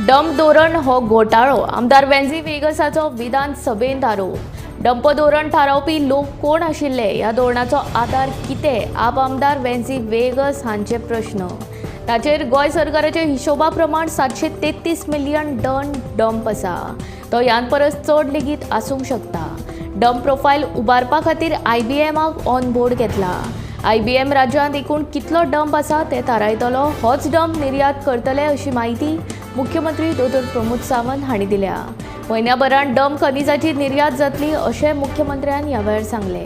Dump धोरण हो घोटाळो आमदार वेंझी वेगसाचो विधानसभेंत आरोप. डंप धोरण थारावपी लोक कोण आशिल्ले, ह्या धोरणाचो आधार कितें, आप आमदार वेंझी वेगस हांचे प्रश्न. ताचेर गोंय सरकाराच्या हिशोबा प्रमाण 733 मिलियन टन डंप आसा. तो ह्यान परस चड लेगीत आसूंक शकता. डंप प्रोफायल उबारपा खातीर IBMक ऑन बोर्ड घेतला. IBM राज्यांत एकूण कितलो डंप आसा तें थारायतलो. होच डंप निर्यात करतले अशी माहिती मुख्यमंत्री दोतोर प्रमोद सावंत हांणी दिल्या. म्हयन्याभरान डंप खनिजाची निर्यात जातली अशें मुख्यमंत्र्यान ह्या वेळार सांगलें.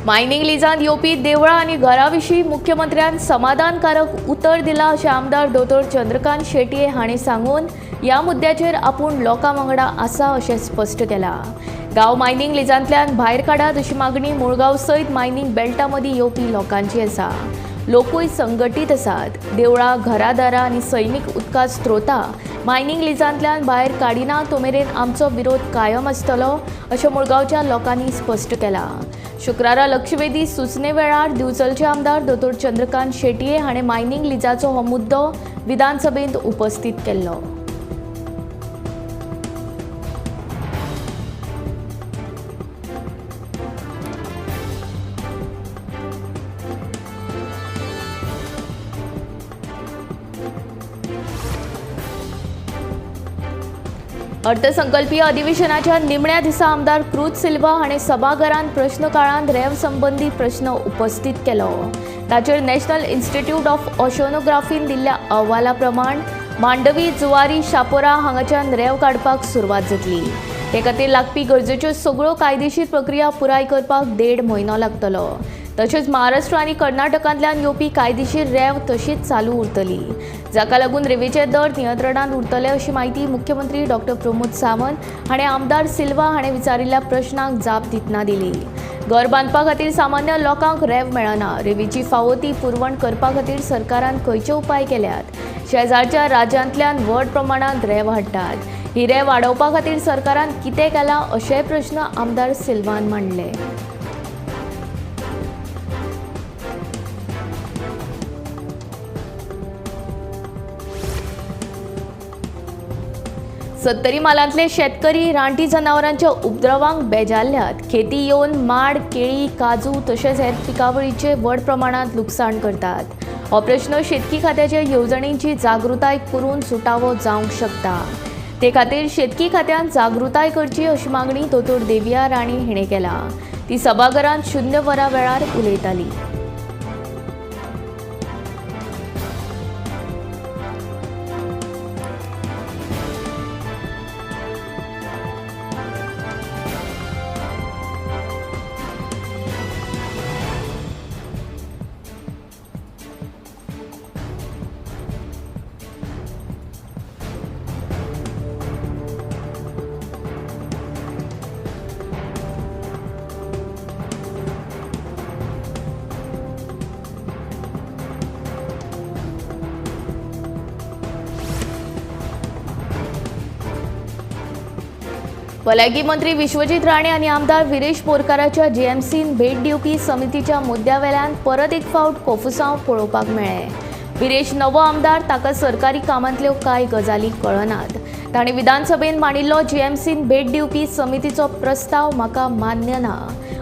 मायनिंग लिजांत येवपी देवळां आनी घरां विशीं मुख्यमंत्र्यान समाधानकारक उतर दिलां अशें आमदार दोतोर चंद्रकांत शेटये हांणी सांगून ह्या मुद्द्याचेर आपूण लोकां वांगडा आसा अशें स्पश्ट केलां. गांव मायनिंग लिजांतल्यान भायर काडात अशी मागणी मुळगांव सयत मायनिंग बेल्टा मदीं येवपी लोकांची आसा. लोकूय संघटीत आसात. देवळां, घरादारां आनी सैमीक उदका स्त्रोतां मायनिंग लिजांतल्यान भायर काडिना तो मेरेन आमचो विरोध कायम आसतलो अशें मुळगांवच्या लोकांनी स्पश्ट केलां. शुक्रारा लक्षवेधी सुचने वेळार दिवचलचे आमदार दोतोर चंद्रकांत शेटये हाणें मायनिंग लिजाचो हो मुद्दो विधानसभेंत उपस्थित केल्लो. अर्थसंकल्पीय अधिवेशनाच्या निमण्या दिसा आमदार क्रूज सिल्वा हाणें सभाघरांत प्रश्नकाळांत रेंव संबंधी प्रश्न उपस्थित केलो. ताचेर नॅशनल इन्स्टिट्यूट ऑफ ओशनोग्राफीन दिल्ल्या अहवाला प्रमाण मांडवी, जुवारी, शापोरा हांगाच्यान रेंव काडपाक सुरवात जातली. ते खातीर लागपी गरजेच्यो सगळ्यो कायदेशीर प्रक्रिया पुराय करपाक 1.5 म्हयनो लागतलो. तशेंच महाराष्ट्र आनी कर्नाटकांतल्यान येवपी कायदेशीर रेंव तशीच चालू उरतली, जाका लागून रेवेचे दर नियंत्रणांत उरतले अशी माहिती मुख्यमंत्री डॉ. प्रमोद सावंत हाणें आमदार सिल्वा हाणें विचारिल्ल्या प्रश्नाक जाप दितना दिली. घर बांदपा खातीर सामान्य लोकांक रेंव मेळना. रेवेची फावो ती पुरवण करपा खातीर सरकारान खंयचे उपाय केल्यात? शेजारच्या राज्यांतल्यान व्हड प्रमाणांत रेंव हाडटात. ही रेंव वाडोवपा खातीर सरकारान कितें केलां अशेय प्रश्न आमदार सिल्वान मांडले. सत्तरी मालांतले शेतकरी रानटी जनावरांच्या उपद्रवांक बेजारल्यात. खेती येवन माड, केळी, काजू तशेंच हेर पिकावळीचे व्हड प्रमाणांत लुकसाण करतात. हो प्रश्न शेतकी खात्याच्या येवजणींची जागृताय करून सुटावो जावंक शकता. ते खातीर शेतकी खात्यान जागृताय करची अशी मागणी दोतोर देविया राणी हिणें केला. ती सभाघरांत 0 वरां वेळार उलयताली. भलायकी मंत्री विश्वजीत राणे आणि आमदार विरेश बोरकाराच्या JMCन भेट दिवपी समितीच्या मुद्द्यावेल्यान परत एक फावट कोफुसांव पळोवपाक मेळ्ळें. विरेश नवो आमदार, ताका सरकारी कामांतल्यो कांय गजाली कळनात. ताणें विधानसभेन मांडिल्लो JMCन भेट दिवपी समितीचो प्रस्ताव म्हाका मान्य ना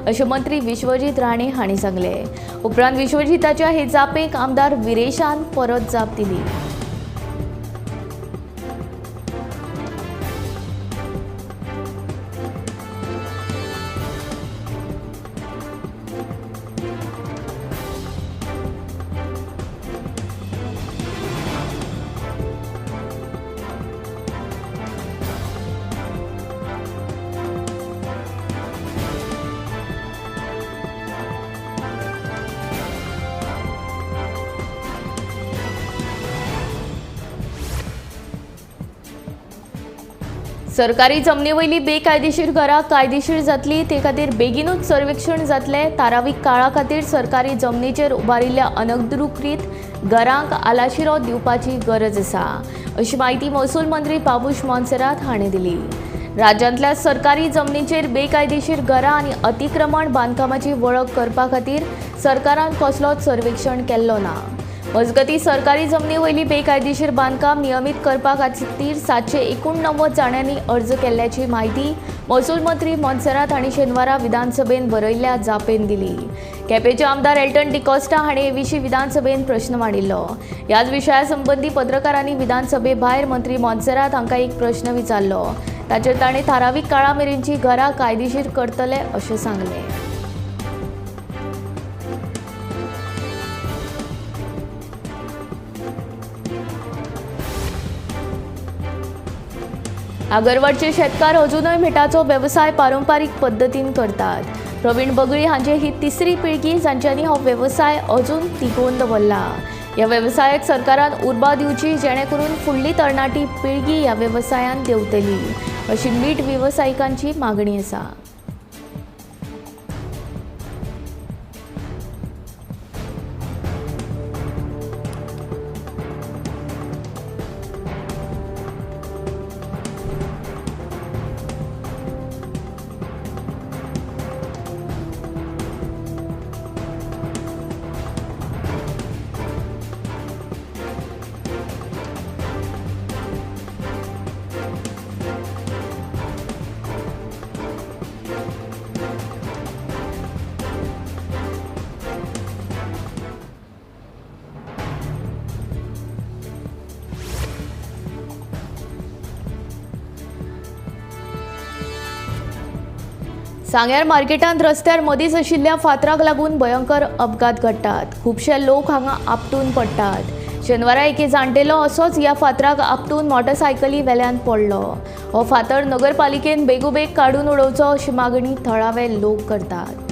अशें मंत्री विश्वजीत राणे हांणी सांगलें. उपरांत विश्वजिताच्या हे जापेक आमदार विरेशान परत जाप दिली. सरकारी जमनी बेकायदेशीर घरां कायदेशीर जातली ते खातीर बेगीनूच सर्वेक्षण जातलें. थारावीक काळा खातीर सरकारी जमनीचेर उबारिल्ल्या अनधिकृत घरांक आलाशिरो दिवपाची गरज आसा, अशी माहिती महसूल मंत्री बाबूश मोन्सेरात हाणें दिली. राज्यांतल्या सरकारी जमनीचेर बेकायदेशीर घरां आनी अतिक्रमण बांदकामाची वळख करपा खातीर सरकारान कसलोच सर्वेक्षण केल्लो ना. मजगतीं सरकारी जमनी वयली बेकायदेशीर बांदकाम नियमीत करपा खातीर 789 जाणांनी अर्ज केल्ल्याची माहिती महसूल मंत्री मोन्सेरात हांणी शेनवारा विधानसभेत बरयल्ल्या जापेन दिली. केपेंचे आमदार एल्टन डिकोस्टा हांणी हे विशीं विधानसभेत प्रश्न मांडिल्लो. ह्याच विशया संबंधी पत्रकारांनी विधानसभे भायर मंत्री मोन्सेरात हांकां एक प्रश्न विचारलो. ताचेर ताणें थारावीक काळा मेरेनची घरां कायदेशीर करतले अशें सांगलें. आगरवाडचे शेतकार अजूनय मिठाचो वेवसाय पारंपारीक पद्दतीन करतात. प्रवीण बगळी हांचे ही तिसरी पिळगी जांच्यांनी हो वेवसाय अजून तिगोवन दवरला. ह्या वेवसायाक सरकारान उर्बा दिवची जेणे करून फुडली तरणाटी पिळगी ह्या वेवसायान देंवतली, अशी मीठ वेवसायिकांची मागणी आसा. सांग्यार मार्केटांत रस्त्यार मदींच आशिल्ल्या फातराक लागून भयंकर अपघात घडटात. खुबशे लोक हांगा आपटून पडटात. शेनवारा एके जाण्टेलो असोच ह्या फातराक आपटून मोटरसायकली वेल्यान पडलो. हो फातर नगरपालिकेन बेगोबेग काडून उडोवचो अशी मागणी थळावे लोक करतात.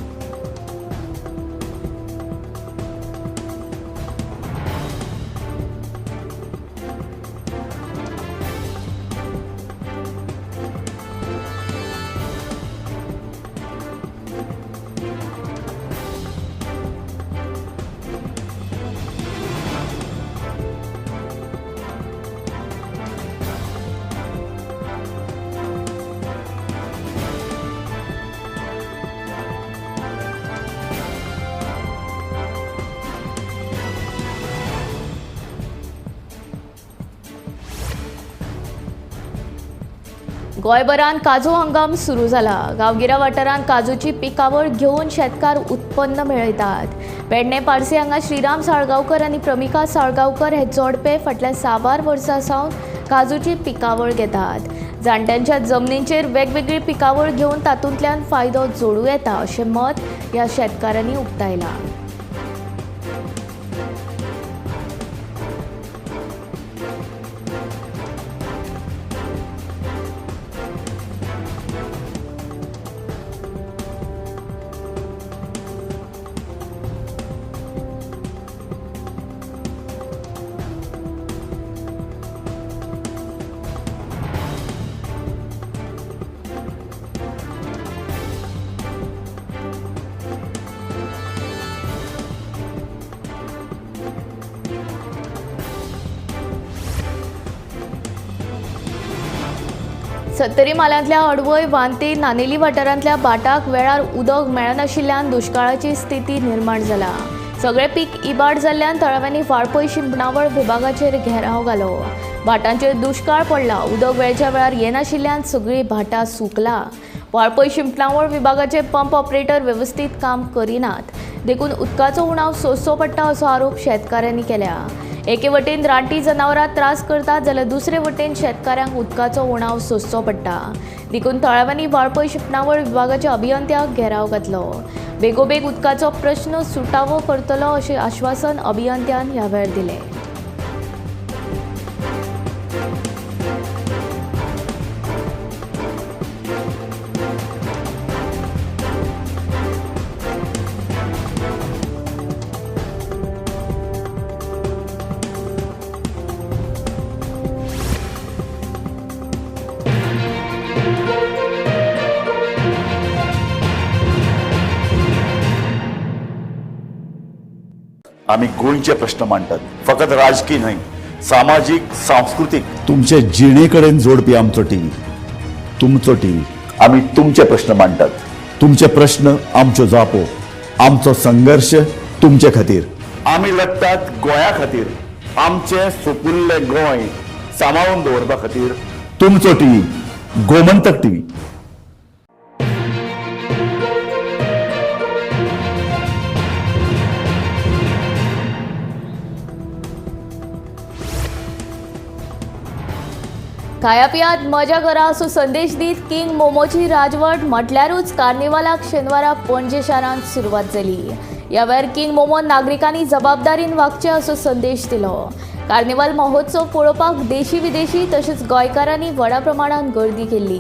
गोंयभरांत काजू हंगाम सुरू जाला. गांवगिऱ्या वाठारांत काजूची पिकावळ घेवन शेतकार उत्पन्न मेळयतात. पेडणे पारसी हांगा श्रीराम साळगांवकर आनी प्रमिका साळगांवकर हे जोडपे फाटल्या 6 वर्सां सावन काजूची पिकावळ घेतात. जाणट्यांच्या जमनींचेर वेगवेगळी पिकावळ घेवन तातूंतल्यान फायदो जोडूं येता अशें मत ह्या शेतकारांनी उक्तायलां. सत्तरी मालांतल्या अडवय, वांती, नानेली वाठारांतल्या भाटाक वेळार उदक मेळनाशिल्ल्यान दुश्काळाची स्थिती निर्माण जाला. सगळे पीक इबाड जाल्ल्यान तळाव्यांनी वाळपय शिंपणावळ विभागाचेर घेराव घालो. भाटांचेर दुश्काळ पडला. उदक वेळच्या वेळार येनाशिल्ल्यान सगळीं भाटां सुकला. वाळपय शिंपणावळ विभागाचे पंप ऑपरेटर वेवस्थीत काम करिनात. देखून उदकाचो उणाव सोंसचो पडटा असो आरोप शेतकाऱ्यांनी केल्या. एके वटेन रानटी जनावरां त्रास करतात जाल्यार दुसरे वटेन शेतकाऱ्यांक उदकाचो उणाव सोंसचो पडटा. देखून तळाव्यांनी वाळपय शिंपणावळ विभागाच्या अभियंत्याक घेराव घातलो. बेगोबेग उदकाचो प्रश्न सुटावो करतलो अशें आश्वासन अभियंत्यान ह्या वेळार दिलें. आम्ही गोंयचे प्रश्न मांडटात, फकत राजकीय न्हय, सामाजीक सांस्कृतिक तुमचे जिणेकडेन जोडपी आमचो टीव्ही, तुमचो टीव्ही. आम्ही तुमचे प्रश्न मांडटात, तुमचे प्रश्न आमच्यो जापो, आमचो संघर्ष तुमचे खातीर. आम्ही लढटात गोंया खातीर, आमचे सोपुल्ले गोंय सांबाळून दवरपा खातीर. तुमचो टीव्ही, गोमंतक टीव्ही. खाया पियात मजा करा असो संदेश दीत किंग मोमोची राजवट म्हटल्यारूच कार्निवालाक शेनवारा पणजे शारांत सुरवात जाली. ह्या वेळार किंग मोमोन नागरिकांनी जबाबदारीन वागचे असो संदेश दिलो. कार्निवाल महोत्सव पळोवपाक देशी विदेशी तशेंच गोंयकारांनी व्हडा प्रमाणात गर्दी केल्ली.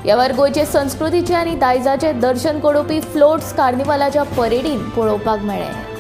ह्या वेळार गोंयचे संस्कृतीचे आनी दायजाचे दर्शन घडोवपी फ्लोट्स कार्निवालाच्या परेडीन पळोवपाक मेळ्ळे.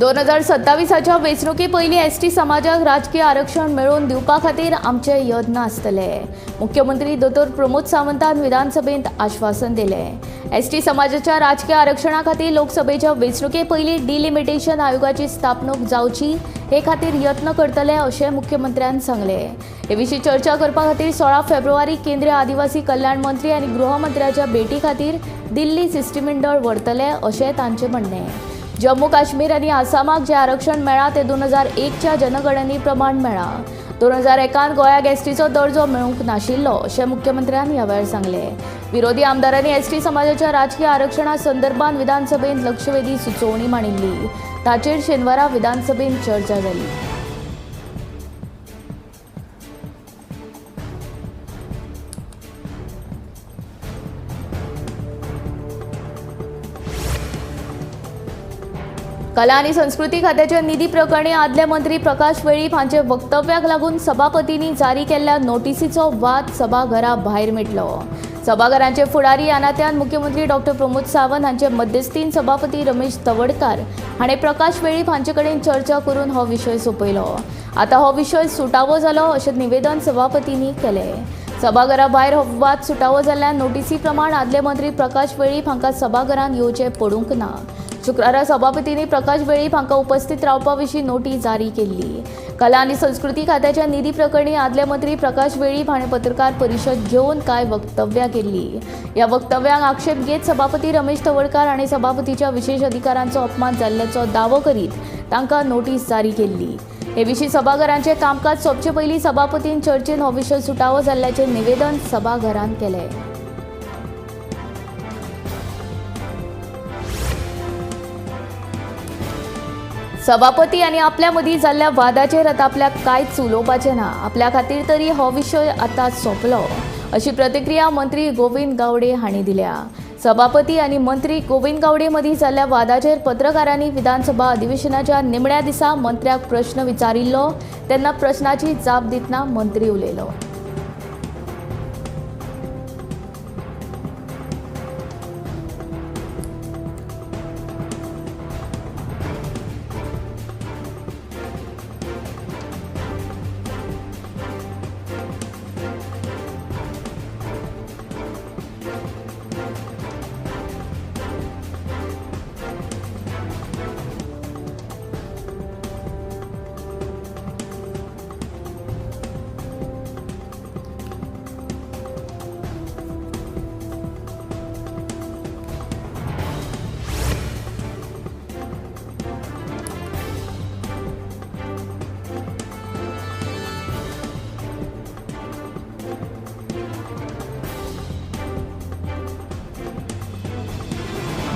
दोन 2027च्या वेंचणुके पयलीं एसटी समाजाक राजकीय आरक्षण मेळोवन दिवपा खातीर आमचे यत्न आसतले. मुख्यमंत्री दोतोर प्रमोद सावंतान विधानसभेंत आश्वासन दिलें. एसटी समाजाच्या राजकीय आरक्षणा खातीर लोकसभेच्या वेंचणुके पयलीं डिलिमिटेशन आयोगाची स्थापणूक जावची हे खातीर यत्न करतले अशें मुख्यमंत्र्यान सांगलें. हे विशीं चर्चा करपा खातीर 16 फेब्रुवारी केंद्रीय आदिवासी कल्याण मंत्री आनी गृहमंत्र्याच्या भेटी खातीर दिल्ली शिष्टमंडळ व्हरतले अशें तांचें म्हणणें. जम्मू काश्मीर आनी आसामाक जे आरक्षण मेळ्ळा ते 2001च्या जनगणने प्रमाण मेळ्ळा. 2001 गोंयाक एसटीचो दर्जो मेळूंक नाशिल्लो अशें मुख्यमंत्र्यान ह्या वेळार सांगलें. विरोधी आमदारांनी एसटी समाजाच्या राजकीय आरक्षणा संदर्भात विधानसभेंत लक्षवेधी सुचोवणी मांडिल्ली. ताचेर शेनवारा विधानसभेंत चर्चा जाली. कला आणि संस्कृती खात्याच्या निधी प्रकरणी आदले मंत्री प्रकाश वेळीप हांचे वक्तव्याक लागून सभापतींनी जारी केल्ल्या नोटीसीचो वाद सभाघरा भायर मिटलो. सभाघरांचे फुडारी ह्या नात्यान मुख्यमंत्री डॉक्टर प्रमोद सावंत हांचे मध्यस्थीन सभापती रमेश तवडकार हाणें प्रकाश वेळीप हांचे कडेन चर्चा करून हो विशय सोंपयलो. आतां हो विशय सुटावो जालो अशें निवेदन सभापतींनी केलें. सभाघरा भायर हो वाद सुटावो जाल्ल्यान नोटीसी प्रमाण आदले मंत्री प्रकाश वेळीप हांकां सभाघरांत येवचें पडूंक ना. शुक्रारा सभापतींनी प्रकाश वेळीप हांकां उपस्थित रावपा विशीं नोटीस जारी केल्ली. कला आनी संस्कृती खात्याच्या निधी प्रकरणी आदले मंत्री प्रकाश वेळीप हाणें पत्रकार परिशद घेवन कांय वक्तव्यां केल्ली. ह्या वक्तव्यांक आक्षेप घेत सभापती रमेश तवडकार हाणें सभापतीच्या विशेष अधिकारांचो अपमान जाल्ल्याचो दावो करीत तांकां नोटीस जारी केल्ली. हे विशीं सभाघरांचें कामकाज सोंपचे पयलीं सभापतीन चर्चेन हो विशय सुटावो जाल्ल्याचें निवेदन सभाघरान केलें. सभापती आनी आपल्या मदीं जाल्ल्या वादाचेर आतां आपल्याक कांयच उलोवपाचें ना. आपल्या खातीर तरी हो विशय आतां सोंपलो अशी प्रतिक्रिया मंत्री गोविंद गावडे हांणी दिल्या. सभापती आनी मंत्री गोविंद गावडे मदीं जाल्ल्या वादाचेर पत्रकारांनी विधानसभा अधिवेशनाच्या निमण्या दिसा मंत्र्याक प्रश्न विचारिल्लो तेन्ना प्रश्नाची जाप दितना मंत्री उलयलो.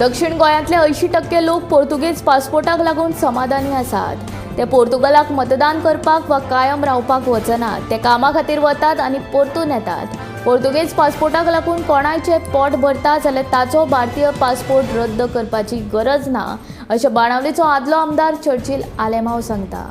दक्षिण गोंयांतले 80% लोक पोर्तुगेज पासपोर्टाक लागून समाधानी आसात. ते पोर्तुगालाक मतदान करपाक वा कायम रावपाक वचनात, ते कामा खातीर वतात आनी परतून येतात. पोर्तुगेज पासपोर्टाक लागून कोणाचें पोट भरता जाल्यार ताचो भारतीय पासपोर्ट रद्द करपाची गरज ना, अशें बाणावलेचो आदलो आमदार चर्चिल आलेमांव सांगता.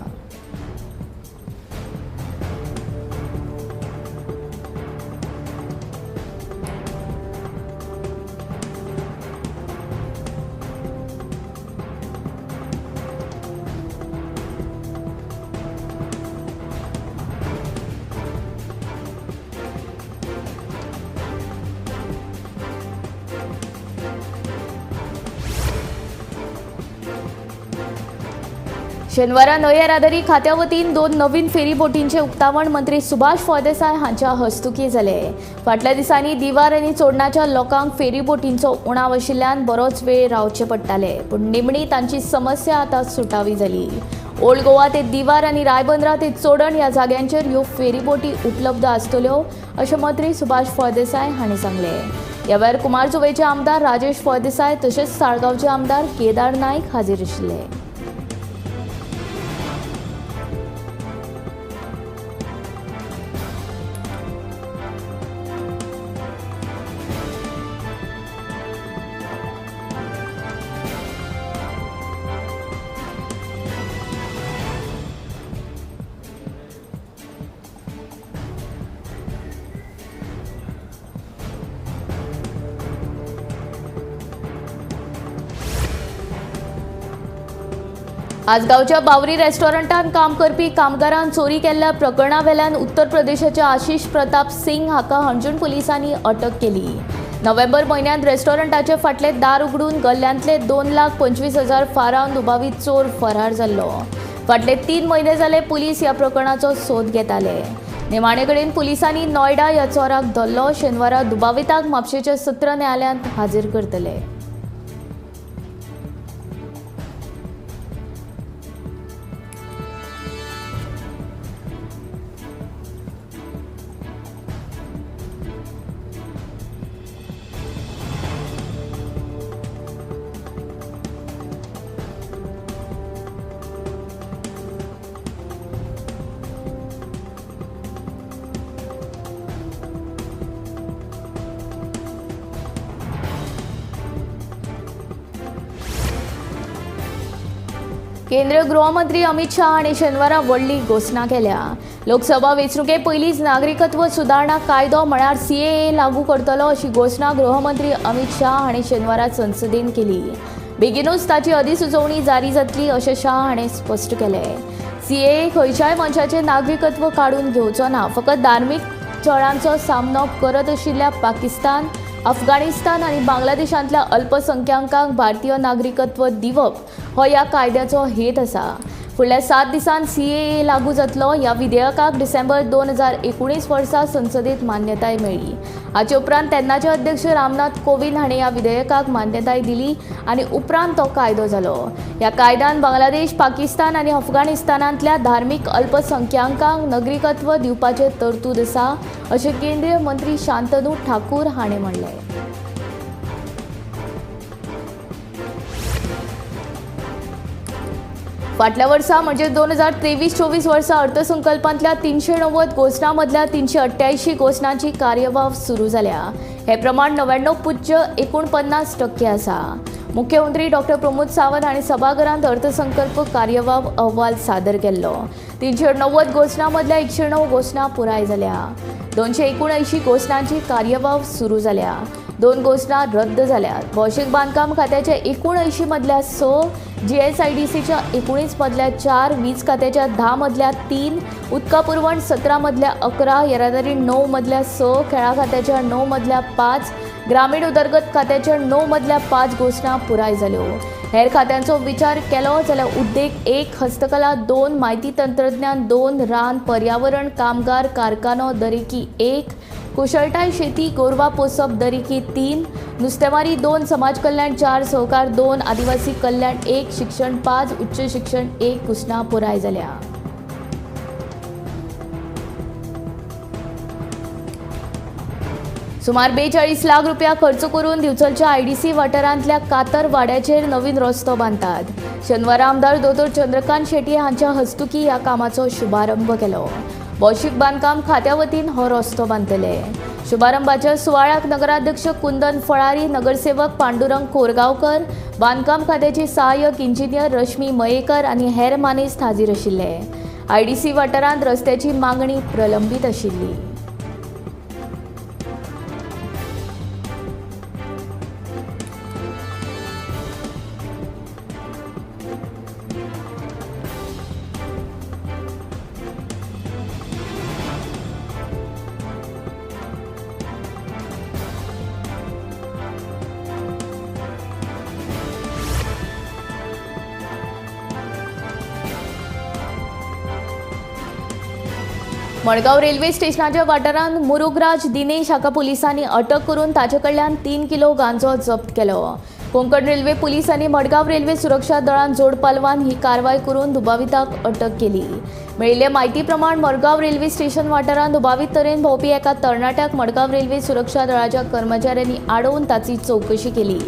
शेनवारा न्हंय येरादारी खात्या वतीन 2 नवीन फेरी बोटींचे उक्तावण मंत्री सुभाष फळदेसाय हांच्या हस्तुकी जाले. फाटल्या दिसांनी दिवार आनी चोडणाच्या लोकांक फेरी बोटींचो उणाव आशिल्ल्यान बरोच वेळ रावचे पडटाले, पूण निमणी तांची समस्या आतां सुटावी जाली. ओल्ड गोवा ते दिवार आनी रायबंदरा ते चोडण ह्या जाग्यांचेर ह्यो फेरी बोटी उपलब्ध आसतल्यो, अशें मंत्री सुभाष फळदेसाय हांणी सांगले. ह्या वेळार कुमारजुवेचे आमदार राजेश फळदेसाय तशेंच साळगांवचे आमदार केदार नायक हाजीर आशिल्ले. आजगावच्या बावरी रेस्टॉरंटात काम करपी कामगारांन चोरी केल्ल्या प्रकरणा वेल्यान उत्तर प्रदेशाच्या आशिष प्रताप सिंग हाका हणजूण पुलिसांनी अटक केली. नोव्हेंबर म्हयन्यांत रेस्टॉरंटाचे फाटले दार उगडून गल्ल्यांतले 2,25,000 फारावन दुबावीत चोर फरार जाल्लो. फाटले 3 म्हयने जाले पुलीस ह्या प्रकरणाचो सोद घेताले. निमाणे कडेन पुलिसांनी नोयडा ह्या चोराक धरलो. शेनवारा दुबाविताक म्हापशेच्या सत्र न्यायालयांत हाजीर करतले. केंद्रीय गृहमंत्री अमित शाह हांणी शेनवारा व्हडली घोशणा केल्या. लोकसभा वेंचणुके पयलींच नागरिकत्व सुदारणा कायदो म्हळ्यार CAA लागू करतलो अशी घोशणा गृहमंत्री अमित शाह हांणी शेनवारा संसदेन केली. बेगीनूच ताची अधिसुचोवणी जारी जातली अशें शाह हांणी स्पश्ट केलें. CAA खंयच्याय मनशाचें नागरिकत्व काडून घेवचो ना. फकत धार्मीक छळांचो सामनो करत आशिल्ल्या पाकिस्तान, अफगाणिस्तान आनी बांगलादेशांतल्या अल्पसंख्यांकांक भारतीय नागरिकत्व दिवप हो ह्या कायद्याचो हेत आसा. फुडल्या 7 दिसांत CAA लागू जातलो. ह्या विधेयकाक डिसेंबर 2019 वर्सा संसदेत मान्यताय मेळ्ळी. हाचे उपरांत तेन्नाचे अध्यक्ष रामनाथ कोविंद हांणी ह्या विधेयकाक मान्यताय दिली आनी उपरांत तो कायदो जालो. ह्या कायद्यान बांगलादेश, पाकिस्तान आनी अफगाणिस्तानांतल्या धार्मीक अल्पसंख्यांकांक नागरिकत्व दिवपाचे तरतूद आसा अशें केंद्रीय मंत्री शांतनू ठाकूर हांणी म्हणलें. फाटल्या वर्सा म्हणजे 2023-24 वर्सा अर्थसंकल्पांतल्या 390 घोशणां मदल्या 388 घोशणांची कार्यवाह सुरू जाल्या. हे प्रमाण 99.49% आसा. मुख्यमंत्री डॉक्टर प्रमोद सावंत हांणी सभाघरांत अर्थसंकल्प कार्यवाह अहवाल सादर केल्लो. 390 घोशणां मदल्या 109 घोशणा पुराय जाल्या. 279 घोशणांची कार्यवाह सुरू जाल्या. 2 घोशणा रद्द जाल्यात. भौशीक बांदकाम खात्याच्या 79 मदल्या 6, GSIDCच्या 19 मदल्या 4, वीज खात्याच्या 10 मदल्या 3, उदका पुरवण 17 मदल्या 11, येरादारी 9 मदल्या 6, खेळा खात्याच्या 9 मदल्या 5, ग्रामीण उदरगत खात्याच्या 9 मदल्या 5 घोशणा पुराय जाल्यो. हेर खात्यांचो विचार केलो जाल्यार उद्देग 1, हस्तकला 2, म्हायती तंत्रज्ञान 2, रान, पर्यावरण, कामगार, कारखानो दरेकी 1, कुशळटाय शेती, गोरवा पोसप दरेकी 3, नुस्तेमारी 2, समाज कल्याण 4, सहकार 2, आदिवासी कल्याण 1, शिक्षण 5, उच्च शिक्षण 1 घोशणा पुराय जाल्या. सुमार 42 लाख रुपया खर्च करून दिवचलच्या आयडीसी वाठारांतल्या कातर वाड्याचेर नवीन रस्तो बांदतात. शेनवारा आमदार दोतोर चंद्रकांत शेट्टी हांच्या हस्तुकी ह्या कामाचो शुभारंभ केलो. भौशीक बांदकाम खात्या वतीन हो रस्तो बांदतले. शुभारंभाच्या सुवाळ्याक नगराध्यक्ष कुंदन फळारी, नगरसेवक पांडुरंग कोरगांवकर, बांदकाम खात्याचे सहाय्यक इंजिनियर रश्मी मयेकर आनी हेर मानेस्त हाजीर आशिल्ले. आयडीसी वाठारांत रस्त्याची मागणी प्रलंबीत आशिल्ली. मडगांव रेल्वे स्टेशनाच्या वाठारांत मुरुगराज दिनेश हाका पुलिसांनी अटक करून ताचे कडल्यान 3 किलो गांजो जप्त केलो. कोंकण रेल्वे पुलीस आनी मडगांव रेल्वे सुरक्षा दळान जोड पालवान ही कारवाय करून दुबाविताक अटक केली. मेळिल्ले म्हायती प्रमाण मडगांव रेल्वे स्टेशन वाठारांत दुबावीत तरेन भोंवपी एका तरणाट्याक मडगांव रेल्वे सुरक्षा दळाच्या कर्मचाऱ्यांनी आडोवन ताची चवकशी केली.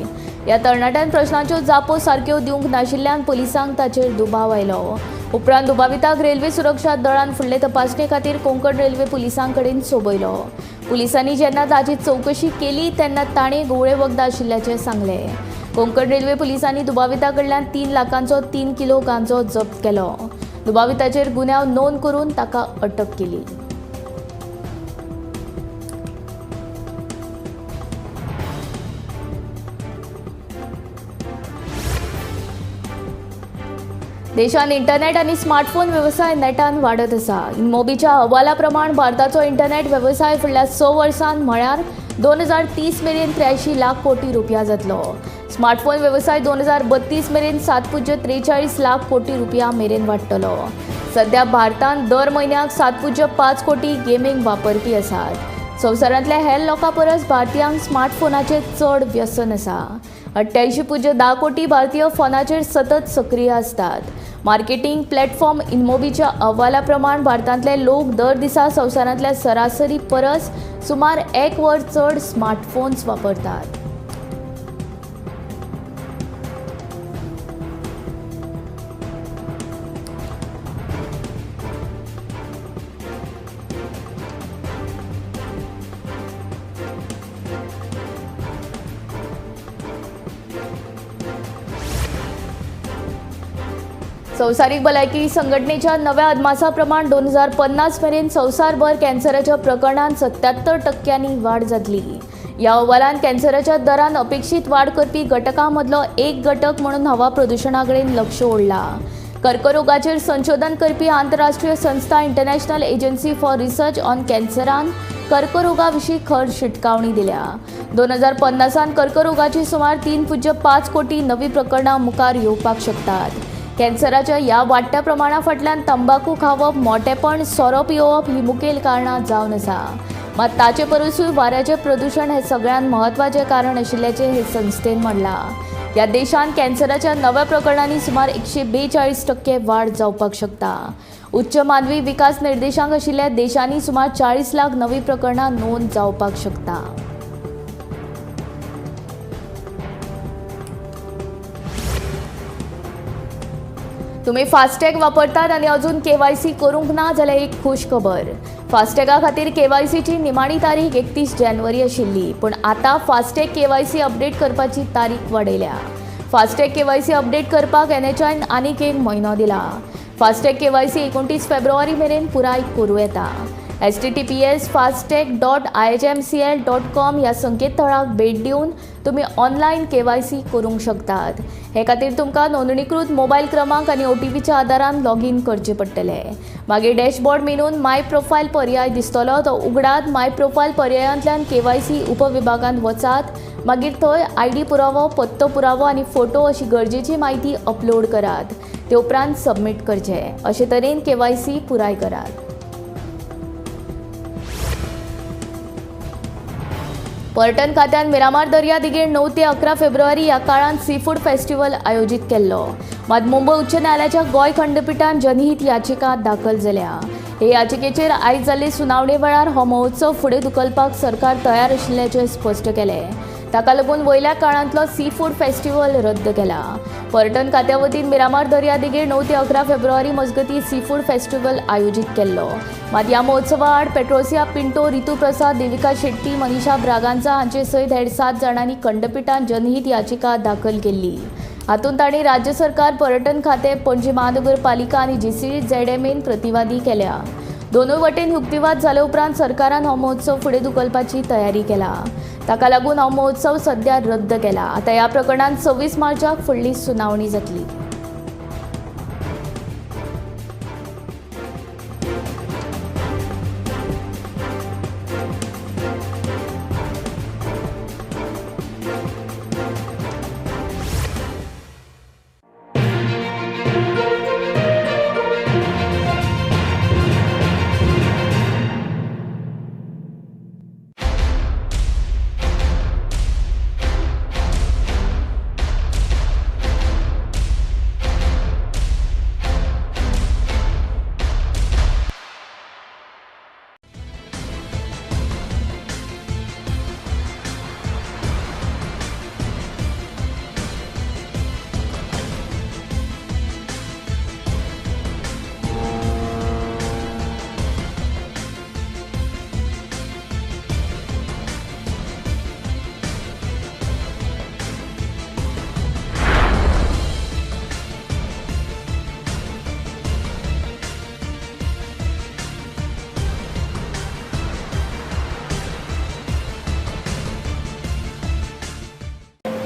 ह्या तरणाट्यान प्रश्नांच्यो जापो सारक्यो दिवंक नाशिल्ल्यान पुलिसांक ताचेर दुबाव आयलो. उपरांत दुबाविताक रेल्वे सुरक्षा दळान फुडले तपासणे खातीर कोंकण रेल्वे पुलिसां कडेन सोबयलो. पुलिसांनी जेन्ना ताची चवकशी केली तेन्ना ताणें गुवळे वखद आशिल्ल्याचें सांगलें. कोंकण रेल्वे पुलिसांनी दुबाविता कडल्यान 3 लाखांचो 3 किलो गांजो जप्त केलो. दुबाविताचेर गुन्यांव नोंद करून ताका अटक केली. देशान इंटरनेट आणि स्मार्टफोन व्यवसाय नेटान वाडत आसा. इनमोबीच्या अहवाला प्रमाण भारताचो इंटरनेट व्यवसाय फुडल्या 6 वर्सांत म्हळ्यार 2030 मेरेन 83 लाख कोटी रुपया जातलो. स्मार्टफोन व्यवसाय 2032 मेरेन 7.43 लाख कोटी रुपया मेरेन वाडटलो. सध्या भारतांत दर म्हयन्याक 7.5 कोटी गेमिंग वापरपी आसात. संवसारांतल्या हेर लोकां परस भारतीयांक स्मार्टफोनाचें चड व्यसन आसा. 88.10 कोटी भारतीय फोनाचेर सतत सक्रिय असतात. मार्केटिंग प्लॅटफॉर्म इनमोबीच्या अहवाला प्रमाण भारतांतले लोक दर दिसा संवसारांतल्या सरासरी परस सुमार 1 वर चड स्मार्टफोन्स वापरतात. संवसारीक भलायकी संघटनेच्या नव्या अदमासा प्रमाण 2050 मेरेन संवसारभर कॅन्सराच्या प्रकरणांत 77% वाढ जातली. ह्या अहवालांत कॅन्सराच्या दरान अपेक्षीत वाढ करपी घटकां मदलो एक घटक म्हणून हवा प्रदुशणा कडेन लक्ष ओडला. कर्करोगाचेर संशोधन करपी आंतरराष्ट्रीय संस्था international agency for research on कॅन्सरान कर्करोगा विशीं खर शिटकावणी दिल्या. 2050 कर्करोगाची सुमार 3.5 कोटी नवी प्रकरणां मुखार येवपाक शकतात. कॅन्सराच्या ह्या वाडट्या प्रमाणा फाटल्यान तंबाखू खावप, मोटेपण, सोरो पिवप ही मुखेल कारणां जावन आसा. मात ताचे परसूय वाऱ्याचें प्रदूषण हें सगळ्यांत म्हत्वाचें कारण आशिल्ल्याचें हे संस्थेन म्हणलां. ह्या देशांत कॅन्सराच्या नव्या प्रकरणांनी सुमार 142% वाड जावपाक शकता. उच्च मानवी विकास निर्देशांक आशिल्ल्या देशांनी सुमार 40 लाख नवी प्रकरणां नोंद जावपाक शकता. तुम्ही फास्टॅग वापरतात आणि अजून केवायसी करूंक ना जाल्यार एक खुश खबर. फास्टॅगा खातीर केवायसीची निमाणी तारीख 31 जानेवारी आशिल्ली, पण आता फास्टॅग केवायसी अपडेट करपाची तारीख वाडयल्या. फास्टॅग केवायसी अपडेट करपाक NHAन आनीक 1 म्हयनो दिला. फास्टॅग केवायसी 29 फेब्रुवारी मेरेन पुराय करूं येता. https://fastag.ihmcl.com ह्या संकेतथळाक भेट दिवन तुम्ही ऑनलायन केवायसी करूंक शकतात. हे खातीर तुमकां नोंदणीकृत मोबायल क्रमांक आनी OTPच्या आदारान लॉगीन करचें पडटलें. मागीर डॅशबोर्ड मेनून माय प्रोफायल पर्याय दिसतलो, तो उगडात. माय प्रोफायल पर्यायांतल्यान केवायसी उपविभागांत वचात. मागीर थंय ID पुरावो, पत्तो पुरावो आनी फोटो अशी गरजेची म्हायती अपलोड करात. ते उपरांत सबमीट करचें. अशे तरेन केवायसी पुराय करात. पर्यटन खात्यान मिरामार दर्या देगेर 9 ते 11 फेब्रुवारी ह्या काळांत सी फूड फेस्टिवल आयोजीत केल्लो. मात मुंबय उच्च न्यायालयाच्या गोंय खंडपीठान जनहीत याचिका दाखल जाल्या. हे याचिकेचेर आयज जाल्ले सुनावणे वेळार हो महोत्सव फुडें धुकलपाक सरकार तयार आशिल्ल्याचें स्पश्ट केलें. ताका लागून वयल्या काळांतलो सी फूड फेस्टिवल रद्द केला. पर्यटन खात्या वतीन मिरामार दर्या देगेर 9 ते 11 फेब्रुवारी मजगतीं सी फूड फेस्टिवल आयोजीत केल्लो. मात ह्या महोत्सवा आड पेट्रोसिया पिंटो, रितू प्रसाद, देविका शेट्टी, मनीषा ब्रागांझा हांचे सयत हेर 7 जाणांनी खंडपीठांत जनहीत याचिका दाखल केल्ली. हातूंत तांणी राज्य सरकार, पर्यटन खातें, पणजी महानगरपालिका आनी GCZMAन प्रतिवादी केल्या. दोनूय वटेन युक्तिवाद जाले उपरांत सरकारान हो महोत्सव फुडें धुकलपाची तयारी केला. ताका लागून हो महोत्सव सध्या रद्द केला. आतां ह्या प्रकरणांत 26 मार्चाक फुडली सुनावणी जातली.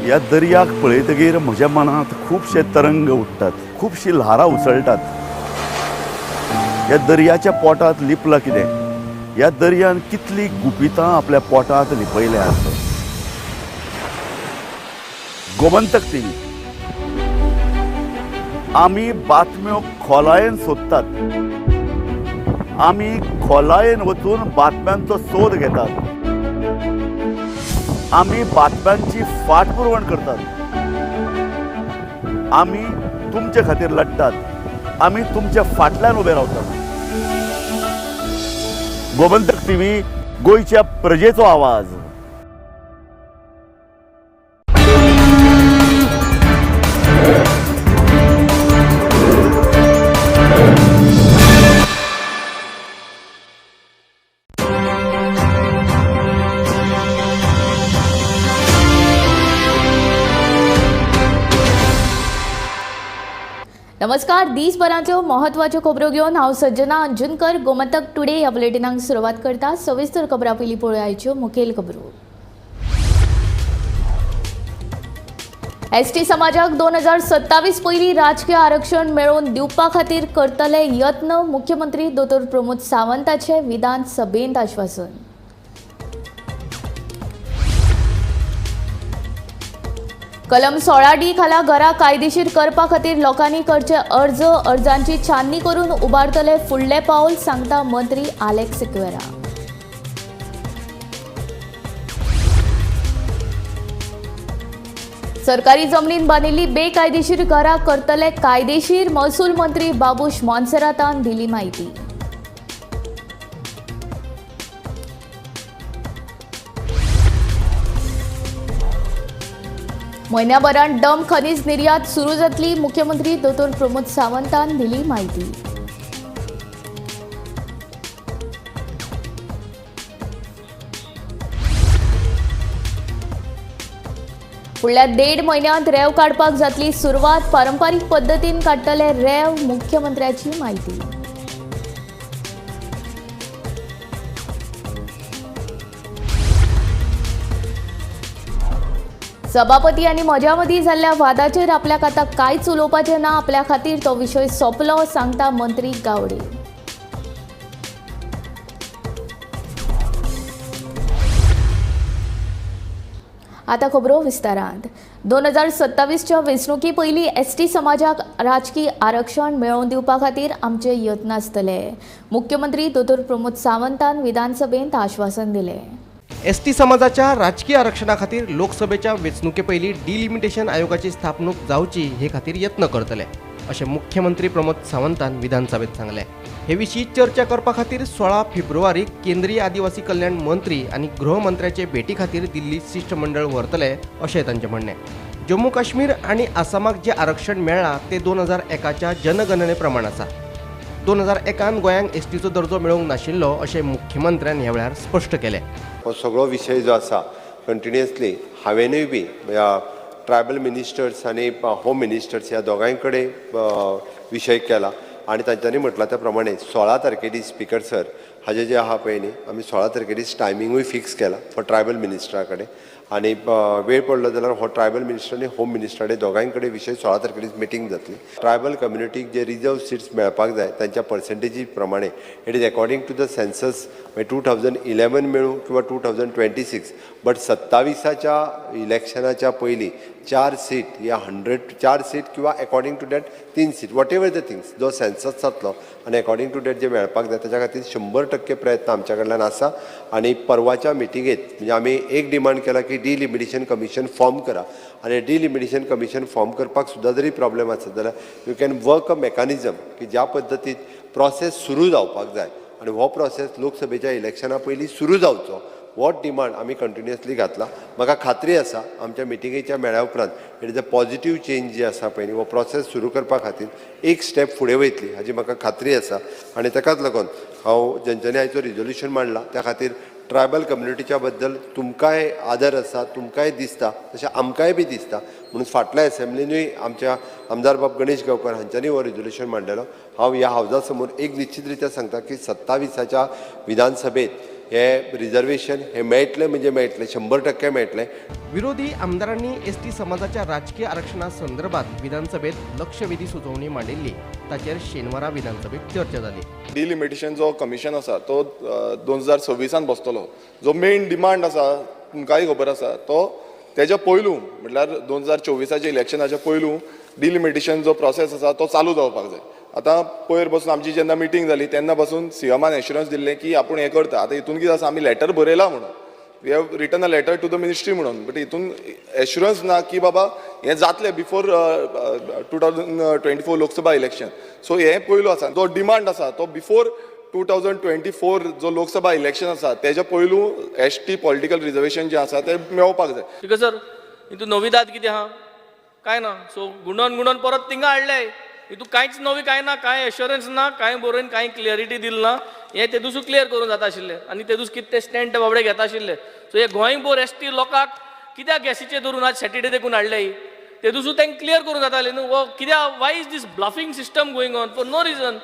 ह्या दर्याक पळयतकीर म्हज्या मनांत खुबशे तरंग उठतात, खुबशी ल्हारां उसळटात. ह्या दर्याच्या पोटांत लिपलां कितें? ह्या दर्यान कितली गुपितां आपल्या पोटांत लिपयल्यात. गोमंतक टीव्ही. आमी बातम्यो खोलायेन सोदतात. आमी खोलायेन वचून बातम्यांचो सोद घेतात. आमी बातम्यांची फाटपुरवण करतात. आमी तुमचे खातीर लढटात. आमी तुमच्या फाटल्यान उबे रावतात. गोमंतक टीव्ही, गोंयच्या प्रजेचो आवाज. नमस्कार. दिसभरांतल्यो महत्वाच्यो खबरो घेवन हांव सज्जना अंजुनकर गोमंतक टुडे ह्या बुलेटिनाक सुरवात करता. सविस्तर खबरां पयलीं पळोवया आयच्यो मुखेल खबरो. ST समाजाक 2027 पयलीं राजकीय आरक्षण मेळोवन दिवपा खातीर करतले यत्न. मुख्यमंत्री दोतोर प्रमोद सावंताचें विधानसभेंत आश्वासन. कलम 16D खाला घरां कायदेशीर करपा खातीर लोकांनी करचे अर्जांची छाननी करून उबारतले फुडले पावल, सांगता मंत्री आलेक्स सिक्वेरा. सरकारी जमनीन बांदिल्ली बेकायदेशीर घरां करतले कायदेशीर. महसूल मंत्री बाबूश मोन्सेरातान दिली माहिती. म्हयन्याभरान डम खनिज निर्यात सुरू जातली. मुख्यमंत्री दोतोर प्रमोद सावंतान दिली माहिती. फुडल्या 1.5 म्हयन्यांत रेंव काडपाक जातली सुरवात. पारंपारीक पद्दतीन काडटले रेंव. मुख्यमंत्र्याची माहिती. सभापती आनी म्हज्या मदीं जाल्ल्या वादाचेर आपल्याक आतां कांयच उलोवपाचें ना. आपल्या खातीर तो विशय सोंपलो, सांगता मंत्री गावडे. आतां खबरो विस्तारांत. 2027च्या वेंचणुकी पयलीं ST समाजाक राजकीय आरक्षण मेळोवन दिवपा खातीर आमचे यत्न आसतले. मुख्यमंत्री दोतोर प्रमोद सावंतान विधानसभेंत आश्वासन दिलें. ST समाजाच्या राजकीय आरक्षणा खातीर लोकसभेच्या वेंचणुके पयलीं डिलिमिटेशन आयोगाची स्थापणूक जावची हे खातीर यत्न करतले. असे मुख्यमंत्री प्रमोद सावंतान विधानसभेत सांगले. हे विशीं चर्चा करपा खातीर 16 फेब्रुवारीक केंद्रीय आदिवासी कल्याण मंत्री आणि गृहमंत्र्याचे भेटी खातीर दिल्ली शिष्टमंडळ व्हरतले अशें तांचें म्हणणें. जम्मू काश्मीर आणि आसामाक जे आरक्षण मेळ्ळां ते 2001च्या जनगणने प्रमाण आसा. 2001 गोंयांक एसटीचो दर्जो मेळोवंक नाशिल्लो अशें मुख्यमंत्र्यान ह्या वेळार स्पश्ट केलें. हो सगळो विशय जो आसा कंटिन्युअसली हांवेनूय बी ट्रायबल मिनिस्टर्स आणि होम मिनिस्टर्स ह्या दोगांय कडेन विशय केला आणि तांच्यांनी म्हटलां त्या प्रमाणे 16 तारखे दीस स्पीकर सर हाजे जे आहा पळय न्ही आमी 16 तारखे दीस टायमिंगूय फिक्स केला फॉर ट्रायबल मिनिस्टरा कडेन आणि वेळ पडलो जाल्यार हो ट्रायबल मिनिस्टर आणि होम मिनिस्टर दोगांय कडेन विशय 16 तारखे दीस मिटींग जातली. ट्रायबल कम्युनिटीक जे रिजर्व सीट्स मेळपाक जाय तांच्या पर्संटेजी प्रमाणे it is according to the census 2011 मेळूं किंवा 2026 बट 27च्या इलेक्शनाच्या पयलीं 4 सीट या 4 सीट किंवा according to that 3 seat whatever the things जो सेन्सस जातलो आणि अकॉर्डिंग टू दॅट जे मेळपाक जाय ताच्या खातीर 100% प्रयत्न आमच्या कडल्यान आसा. आणि परवाच्या मिटिंगेत म्हणजे आमी एक डिमांड केला की डिलिमिटेशन कमिशन फॉर्म करा आणि डिलिमिटेशन कमिशन फॉर्म करपाक सुद्दां जरी प्रॉब्लेम आसत जाल्यार you can work a mechanism की ज्या पद्दतीन प्रोसेस सुरू जावपाक जाय आणि हो प्रोसेस लोकसभेच्या इलेक्शना पयलीं सुरू जावचो हो डिमांड आमी कंटिन्युअसली घातला. म्हाका खात्री आसा आमच्या मिटिंगेच्या मेळ्या उपरांत it is a positive change जी आसा पळय न्ही हो प्रोसेस सुरू करपा खातीर एक स्टेप फुडें वयतली हाजी म्हाका खात्री आसा. आणि ताकाच लागून हांव जेंच्यांनी आयचो रिजोल्युशन मांडला त्या खातीर ट्रायबल कम्युनिटीच्या बद्दल तुमकांय आदर आसा तुमकांय दिसता तशें आमकांय बी दिसता म्हणून फाटल्या असेंब्लीनूय आमच्या आमदार बाब गणेश गांवकर हांच्यांनी हो रिजोल्युशन मांडलेलो. हांव ह्या हावजा समोर एक निश्चित रित्या सांगता की 27च्या विधानसभेत हे रिजर्वेशन हे मेळटलें म्हणजे मेळटलें 100% मेळटलें. विरोधी आमदारांनी एसटी समाजाच्या राजकीय आरक्षणा संदर्भात विधानसभेत लक्षवेधी सुचोवणी मांडिल्ली ताचेर शेनवारा विधानसभेत चर्चा जाली. डिलिमिटेशन जो कमिशन आसा तो 2026 बसतलो. जो मेन डिमांड आसा तुमकांय खबर आसा तो तेच्या पयलू म्हटल्यार 2024च्या इलेक्शनाच्या पयलू डिलिमिटेशन जो प्रोसेस आसा तो चालू जावपाक जाय. आतां पयर बसून आमची जेन्ना मिटींग जाली तेन्ना बसून सीएमान एश्युरन्स दिल्लें की आपूण हें करता. आतां हितून कितें आसा आमी लेटर बरयला म्हणून we have written a letter to the ministry म्हणून बट हितून एश्युरन्स ना की बाबा हें जातलें बिफोर 2024 लोकसभा इलेक्शन. सो हें पयलू आसा. जो डिमांड आसा तो बिफोर 2024 जो लोकसभा इलेक्शन आसा तेच्या पयलू एसटी पॉलिटिकल रिजर्वेशन जें आसा तें मेळोवपाक जाय. बिकॉज सर हितून नविदाद कितें आहा काय ना. सो गुणोन परत थिंगा हाडले. हितून कांयच नवी काय ना कांय एश्युरन्स ना कांय बरोवन कांय क्लियरिटी दिली ना. हें ते दिसूच क्लियर करूं जाता आशिल्लें आनी ते दीस कितें ते स्टँड ते बाबडे घेता आशिल्ले. सो हे गोंयभर एसटी लोकांक कित्याक गॅसीचेर धरून आज सॅटर्डे देखून हाडले ते दिसूच तांकां क्लियर करूं जातालें न्हू. वो कित्याक why is this bluffing system going on for no reason.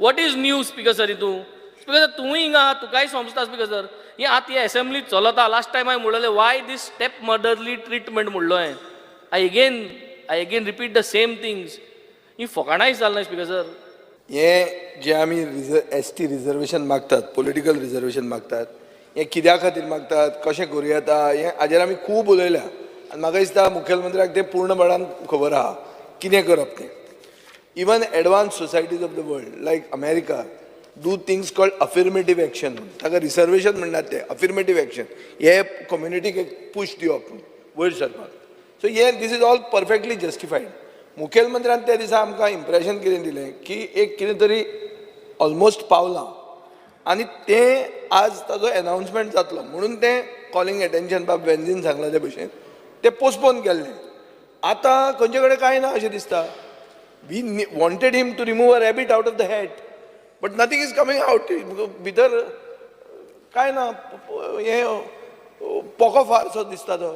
What is new speaker sir हितून. स्पीकर सर तूंय हिंगा तुकाय समजता स्पीकर सर हें आतां ही असेंब्ली चलता. लास्ट टायम हांवें म्हणलें why this step motherly treatment म्हणलो हांवें. I again repeat the same things. ही फकाणायच जालें ना स्पीकर सर. हे जे आमी एसटी रिजर्वेशन मागतात पॉलिटिकल रिजर्वेशन मागतात हे कित्या खातीर मागतात कशें करूं येता हे हाजेर आमी खूब उलयल्या आनी म्हाका दिसता मुखेलमंत्र्याक ते पूर्णपणान खबर आहा कितें करप तें. Even advance societies of the world like America do things called affirmative action. ताका रिजर्वेशन म्हणटात ते अफर्मेटीव एक्शन. हे कम्युनिटीक एक पुश दिवप वयर सरपाक. सो हे this is all perfectly justified. मुखेलमंत्र्यान त्या दिसा आमकां इम्प्रेशन कितें दिलें की एक कितें तरी ऑलमोस्ट पावलां आनी तें आज ताजो अनाउन्समेंट जातलो म्हणून तें कॉलिंग एटेन्शन बाब वेन्झीन सांगला ते भशेन तें पोस्टपोन केल्लें. आतां खंयचे कडेन कांय ना अशें दिसता. We wanted him to remove a rabbit out of the hat but nothing is coming out. भितर कांय ना हें पोको फारसो दिसता तो.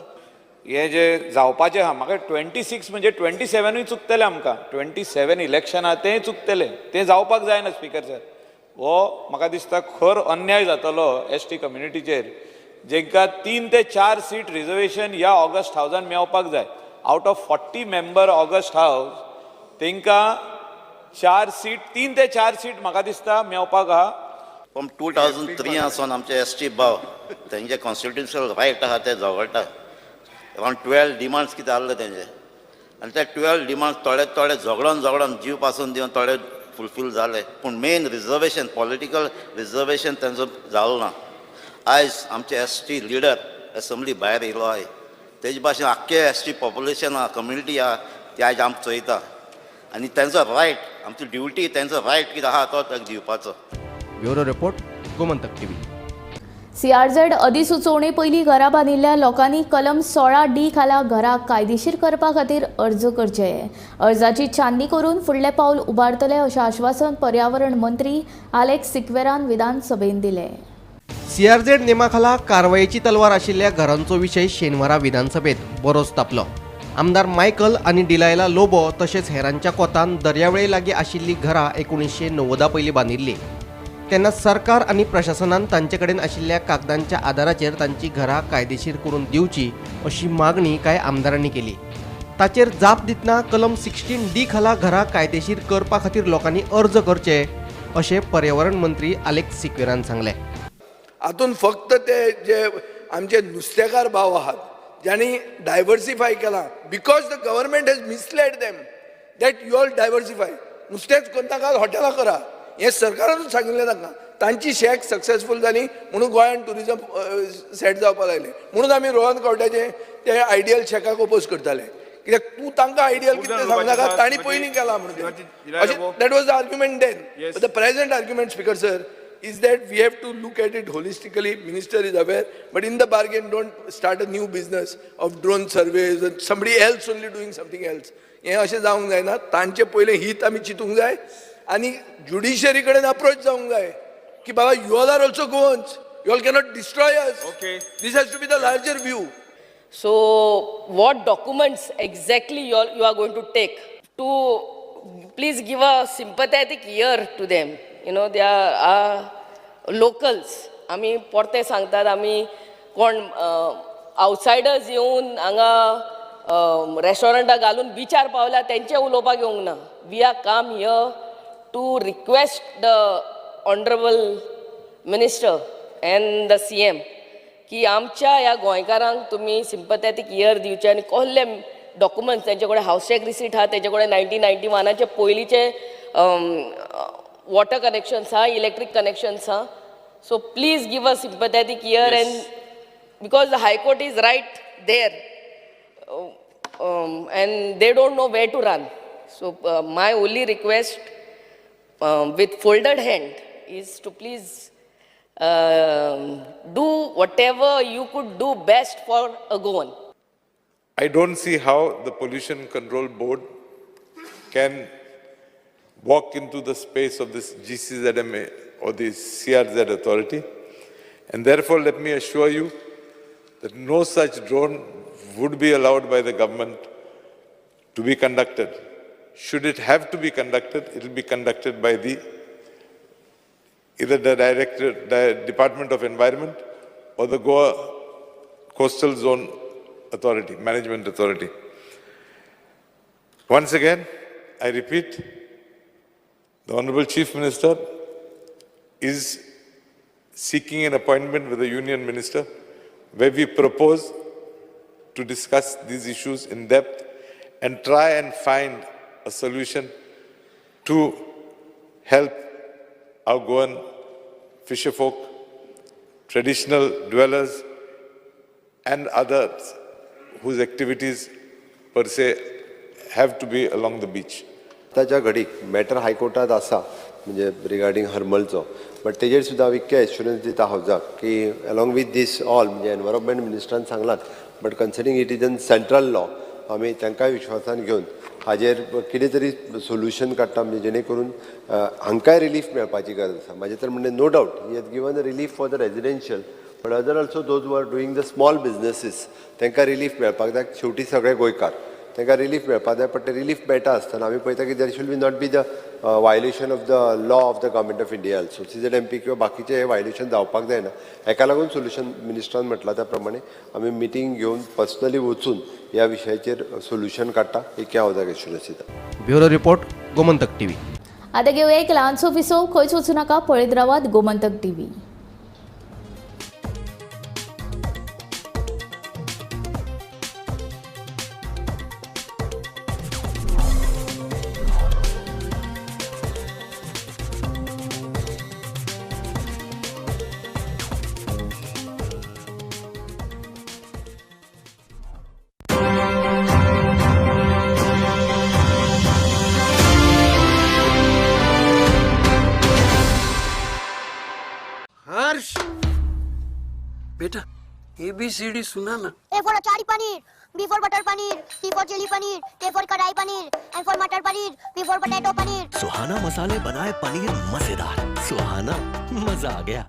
हे जे जावपाचें आहा म्हाका 26 म्हणजे 27 चुकतलें आमकां. 27 इलेक्शनां तें चुकतलें तें जावपाक जायना स्पीकर सर. हो म्हाका दिसता खर अन्याय जातलो एसटी कम्युनिटीचेर जेंकां 3 ते 4 सीट रिजर्वेशन ह्या ऑगस्ट हावजान मेळपाक जाय. Out of 40 member August house तेंकां 4 सीट 3 ते 4 सीट म्हाका दिसता मेळपाक आहा. फ्रॉम 2003 आसून आमचे एसटी भाव तेंचे कॉन्स्टिट्युशनल रायट आहा ते झगडटा. अरावंड 12 डिमांड्स कितें आहले तेंचे आनी ते 12 डिमांड्स थोडे झगडोन जीव पासून दिवन थोडे फुलफील जाले पूण मेन रिजर्वेशन पॉलिटिकल रिजर्वेशन तेंचो जालो ना. आयज आमचे एसटी लिडर असेंब्ली भायर येयलो आहाय तेजे भाशेन आख्खे एसटी पॉप्युलेशन आहा कम्युनिटी आहा ती आयज आमकां चोयता आनी तेंचो रायट, आमची ड्युटी, तेंचो रायट कितें आहा तो ताका दिवपाचो. Bureau report Gomantak TV. CRZ अधिसुचोवणे पयलीं घरां बांदिल्ल्या लोकांनी कलम 16D खाला घरां कायदेशीर करपा खातीर अर्ज करचे. अर्जाची छाननी करून फुडलें पावल उबारतले अशें आश्वासन पर्यावरण मंत्री आलेक्स सिक्वेरान विधानसभेत दिलें. CRZ नेमाखाला कारवायेची तलवार आशिल्ल्या घरांचो विशय शेनवारा विधानसभेत बरोच तापलो. आमदार मायकल आनी डिलायला लोबो तशेंच हेरांच्या कोतान दर्यावेळे लागीं आशिल्लीं घरां 1990 पयलीं बांदिल्लीं. तेन्ना सरकार आनी प्रशासनान तांचे कडेन आशिल्ल्या कागदांच्या आदाराचेर तांची घरां कायदेशीर करून दिवची अशी मागणी कांय आमदारांनी केली. ताचेर जाप दितना कलम 16D खाला घरां कायदेशीर करपा खातीर लोकांनी अर्ज करचे अशें पर्यावरण मंत्री आलेक्स सिक्वेरान सांगलें. हातून फक्त ते जे आमचे नुस्तेकार भाव आहात ज्यांनी डायवर्सिफाय केला, because the government has misled them that you all diversify, नुस्तेंच करनाका हॉटेलां करा, हे सरकारानूच सांगिल्लें तांकां. तांची शेक सक्सेसफूल जाली म्हणून गोंयांत टुरिजम सेट जावपाक लागले. म्हणून आमी रोहन कवट्याचे ते आयडियल शेकाक ओपोज करताले, कित्याक तूं तांकां आयडियल कितें सांगनाका, तांणी पयलीं केला म्हणून. That was the argument then. But the present argument, speaker sir, is that we have to look at it holistically. Minister is aware, but in the bargain don't start a new business of drone surveys and somebody else only doing something else. हे अशें जावंक जायना. तांचे पयलें हित आमी चिंतूंक जाय आनी ज्युडिशरी कडेन अप्रोच जावंक जाय की बाबा you all are also Goans, you all cannot destroy us. This has to be the larger view. So what documents exactly you are going to take to please give a sympathetic ear to them. You know, they are locals. आमी परते सांगतात, आमी कोण outsiders येवन हांगा रेस्टॉरंटां घालून बिचार पावल्या तेंचे उलोवपाक येवंक ना. We are come here to request the honourable minister and the CM की आमच्या ह्या गोंयकारांक तुमी सिंपथेटीक इयर दिवचे आनी कसले डॉक्युमेंट्स तेंचे कडेन हावस चॅक रिसीट आहा, तेंचे कडेन 1991 पयलींचे water connections are, electric connections are. So please give us sympathetic ear. Yes. And because the High Court is right there and they don't know where to run. So my only request with folded hand is to please do whatever you could do best for a Goan. I don't see how the Pollution Control Board can walk into the space of this GCZMA or the CRZ authority, and therefore let me assure you that no such drone would be allowed by the government to be conducted. Should it have to be conducted, it will be conducted by either the Department of Environment or the Goa Coastal Zone Authority, Management Authority. Once again, I repeat, the Honorable Chief Minister is seeking an appointment with the Union Minister where we propose to discuss these issues in depth and try and find a solution to help our Goan fisherfolk, traditional dwellers and others whose activities per se have to be along the beach. आताच्या घडीक matter हायकोर्टात आसा म्हणजे regarding हरमलचो, but तेजेर सुद्दां हांव इतके assurance दिता हावजाक की अलॉंग वीथ दीस ऑल म्हणजे एनवायरमेंट मिनिस्टरान सांगलात, but considering it is an central law, आमी तांकांय विश्वासान घेवन हाजेर कितें तरी सोल्युशन काडटा म्हणजे जेणे करून हांकांय रिलीफ मेळपाची गरज आसा. म्हाजे तर म्हणजे no doubt he has given a relief for the residential, but other also those who are doing the small businesses तांकां रिलीफ मेळपाक जाय. शेवटी सगळे गोंयकार तांकां रिलीफ मेळपाक जाय, बट ते रिलीफ मेळटा आसतना आमी पळयता की देर should B not be the violation of the law of the government of India also. CZMP किंवा बाकीचे हे वायलेशन जावपाक जायना. हेका लागून सोल्युशन मिनिस्टरान म्हटलां त्या प्रमाणे आमी मिटींग घेवन पर्सनली वचून ह्या विशयाचेर सोल्युशन काडटा एक हांव एश्युरन्स दिता. Bureau report Gomantak TV. आतां घेवया एक ल्हानसो विसो. खंयच वचूं नाका, पळयत रावात गोमंतक TV. ABCD सुना ना. A for achari paneer, B for butter paneer, C for chili paneer, K for kadai paneer, L for matar paneer, P for potato paneer. Suhana मसाले बनाए पनीर मजेदार. सुहाना, मजा आ गया.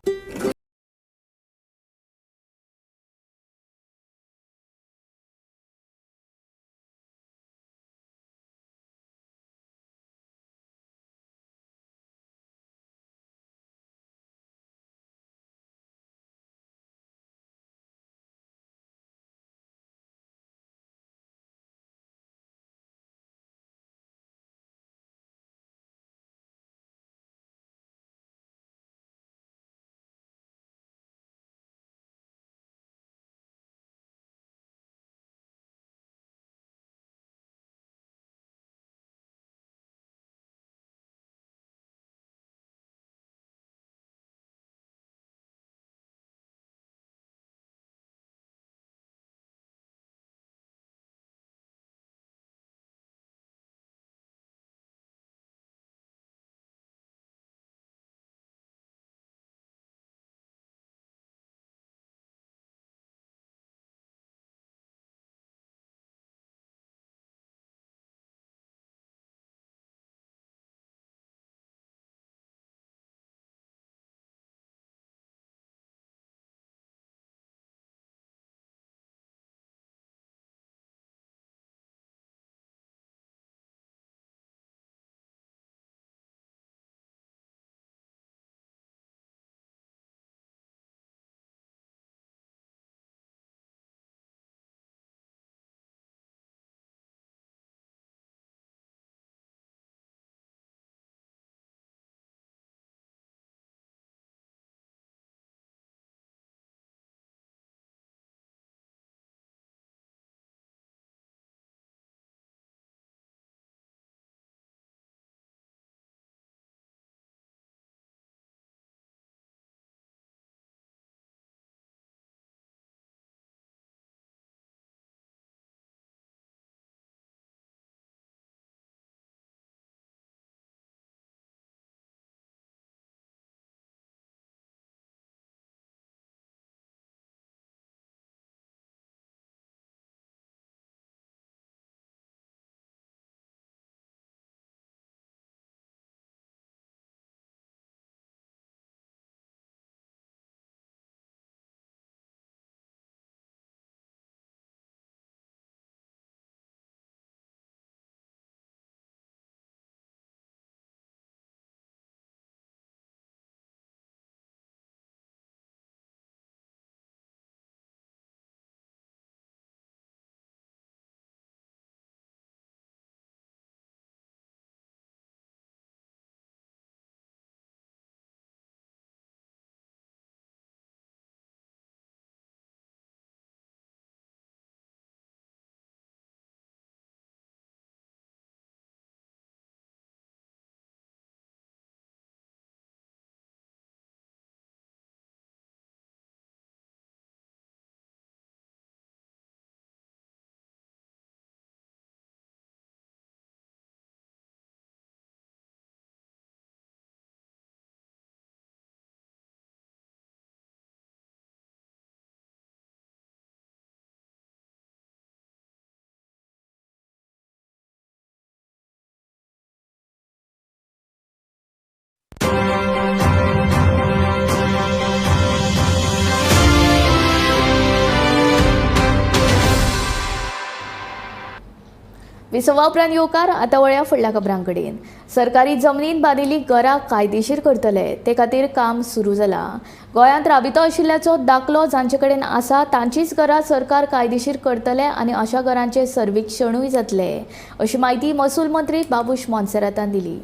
विसवा उपरांत येवकार आतां वळया फुडल्या खबरां कडेन. सरकारी जमनीन बांदिल्लीं घरां कायदेशीर करतले ते खातीर काम सुरू जालां. गोंयांत राबितो आशिल्ल्याचो दाखलो जांचे कडेन आसा तांचीच घरां सरकार कायदेशीर करतले आनी अशा घरांचें सर्वेक्षणूय जातले अशी माहिती महसूल मंत्री बाबूश मोन्सेरातान दिली.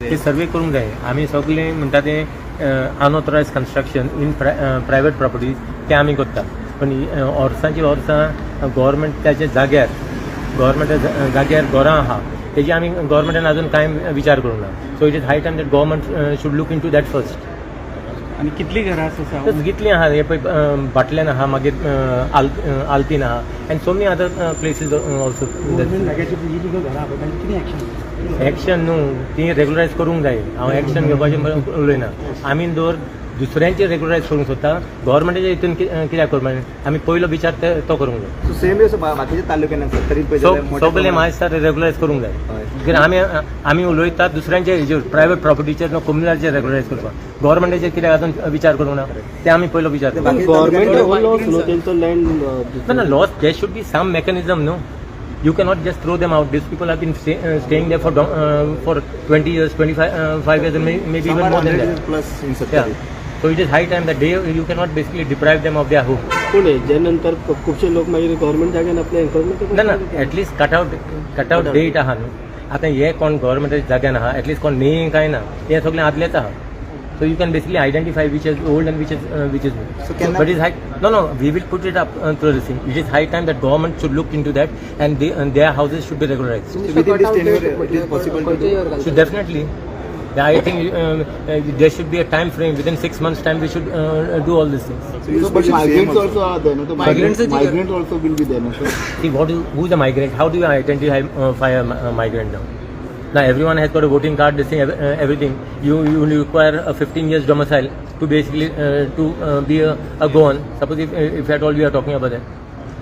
ते सर्वे करूंक जाय. आमी सगळे म्हणटा ते अनऑथरायज कन्स्ट्रक्शन इन प्रायवेट प्रॉपर्टीज ते आमी करतात, पण वर्सांची वर्सां गव्हर्मेंटाच्या जाग्यार घरां आहा तेजी आमी गव्हर्मेंटान अजून कांय विचार करूंक ना. So it is high time that government should look into that first. आनी कितली घरां आसा? कितलीं आहा, हे पळय बाटल्यान आहा, मागीर आल्तीन आहा and so many other places also. Action न्हू ती रेग्युलरायज करूंक जाय. हांव एक्शन घेवपाचें उलयना. आमी दुसऱ्यांचे रेग्युलरायज करूंक सोदता गव्हर्मेंटाच्या हितून कित्याक करपाक आमी पयलो विचार तो करूंक जाय. सेम बाकीच्या तालुक्यांत आसा तरी सगळे म्हाका रेग्युलरायज करूंक जाय. कित्याक आमी उलयतात दुसऱ्यांचे हेजेर प्रायवेट प्रॉपर्टीचेर कम्युनलाचेर रेग्युलरायज करपाक गव्हर्मेंटाचेर कित्याक अजून विचार करूंक ना ते आमी पयलो विचार ना loss there should be some mechanism no. You cannot just throw them out. These people have been staying there for 20 years, 25 years, and maybe even more than that. Plus in Yeah. So it is high time that you cannot basically deprive them of their home. Pune ज्यानंतर खूपशे लोक मागीर government जाग्यान आपले encroachment ना at least cut out date आहा न्हू. आतां हे कोण गव्हर्मेंटाच्या जाग्यान आहा ॲटलिस्ट कोण नेईं काय ना हे सगळें आदलेच आहा. So you can basically identify which is old and which is new. But it is high. No, we will put it up through the thing. It is high time that government should look into that and their houses should be regularized. So within this tenure, it is possible to do. So definitely. Yeah, I think there should be a time frame. Within 6 months' time, we should do all these things. So but migrants also are there. No? The migrants also will be there. No? So see, who's a migrant? How do you identify a migrant now? Now everyone has got a voting card, this thing, everything. You require a 15 years domicile to basically be a go-on. Suppose if at all we are talking about that.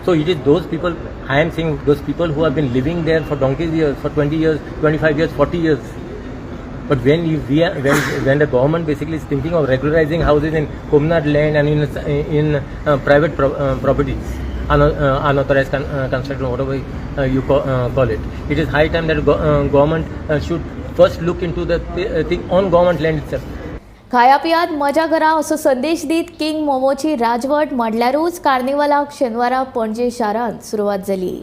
So it is those people, I am saying those people who have been living there for donkey's years, for 20 years, 25 years, 40 years. But when the government basically is thinking of regularizing houses in communal land and in private properties, unauthorized construction, whatever you call it. It is high time that government should first look into the thing on government land itself. खायापियात मजा करा असो संदेश दीत king मोमोची राजवट म्हटल्यारूच कार्निवलाक शेनवारा पणजे शारांत सुरवात जाली.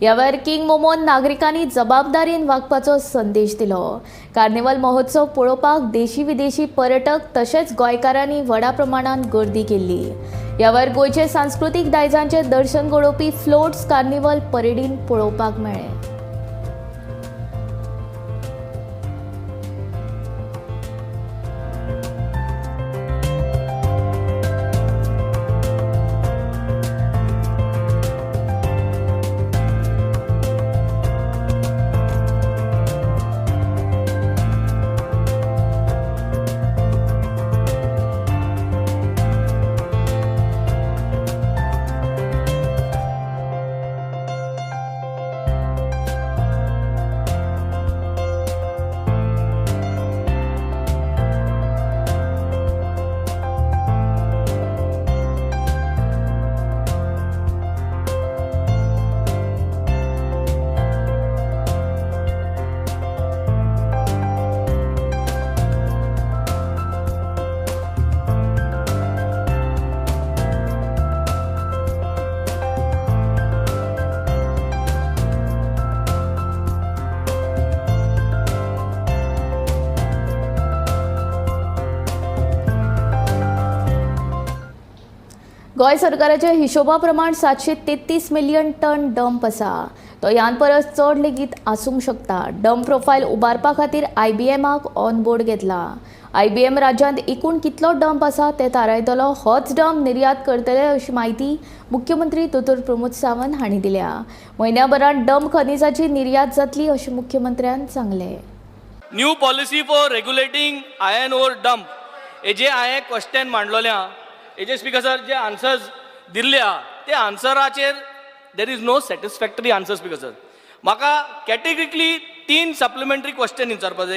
ह्या वेळार किंग मोमोन नागरिकांनी जबाबदारीन वागपाचो संदेश दिलो. कार्निवल महोत्सव पळोवपाक देशी विदेशी पर्यटक तशेंच गोंयकारांनी व्हडा प्रमाणात गर्दी केल्ली. ह्या वेळार गोंयचे सांस्कृतीक दायजांचे दर्शन घडोवपी फ्लोट्स कार्निवल परेडीन पळोवपाक मेळ्ळे. गोंय सरकाराच्या हिशोबा प्रमाण 733 मिलियन टन डंप आसा. तो ह्यान परस चड लेगीत आसूंक शकता. डंप प्रोफायल उबारपा खातीर IBMक ऑन बोर्ड घेतला. IBM राज्यांत एकूण कितलो डंप आसा ते थारायतलो. होच डंप निर्यात करतले अशी माहिती मुख्यमंत्री दोतोर प्रमोद सावंत हांणी दिल्या. म्हयन्याभरात डंप खनिजाची निर्यात जातली अशें मुख्यमंत्र्यान सांगलें. New policy for regulating iron ore dump हेजे हांवें क्वेश्चन मांडलोल्या. हेजे स्पिकर जे आन्सर्स दिल्ल्या ते आन्सराचेर there is no satisfactory answer speaker. म्हाका कॅटेगरिकली 3 सप्लिमेंटरी क्वेश्चन विचारपाक जाय.